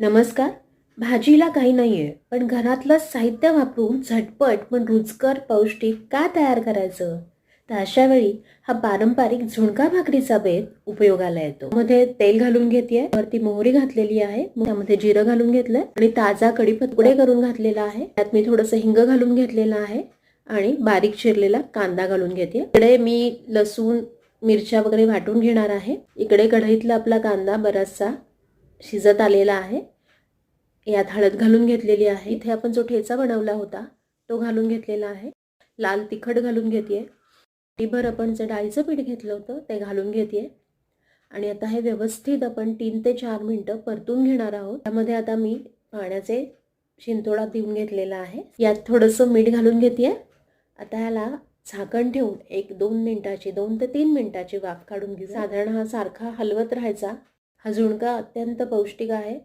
नमस्कार. भाजीला काही नाहीये, पण घरातलं साहित्य वापरून झटपट पण रुचकर पौष्टिक का तयार करायचं? तर अशा वेळी हा पारंपरिक झुणका भाकरीचा बेत उपयोगाला येतो. मध्ये तेल घालून घेतेय, वरती मोहरी घातलेली आहे, त्यामध्ये जिरं घालून घेतलंय आणि ताजा कढीपत्ता करून घातलेला आहे. त्यात मी थोडंसं हिंग घालून घेतलेलं आहे आणि बारीक चिरलेला कांदा घालून घेते. इकडे मी लसूण मिरच्या वगैरे वाटून घेणार आहे. इकडे कढईतला आपला कांदा बराचसा शिजत आलेला आहे. यात हळद घालून घेतलेली आहे. इथे आपण जो ठेचा बनवला होता तो घालून घेतलेला आहे. लाल तिखट घालून घेतेय. टीभर आपण जे डाळीचं पीठ घेतलं होतं ते घालून घेतेय आणि आता हे व्यवस्थित आपण 3 ते 4 मिनिटं परतून घेणार आहोत. त्यामध्ये आता मी पाण्याचे शिंतोडा देऊन घेतलेला आहे. यात थोडंसं मीठ घालून घेतेय. आता ह्याला झाकण ठेवून 1-2 मिनिटाची 2 ते 3 मिनिटाची वाफ काढून घेऊ. साधारण हा सारखा हलवत राहायचा. हा झुणका अत्यंत पौष्टिक आहे.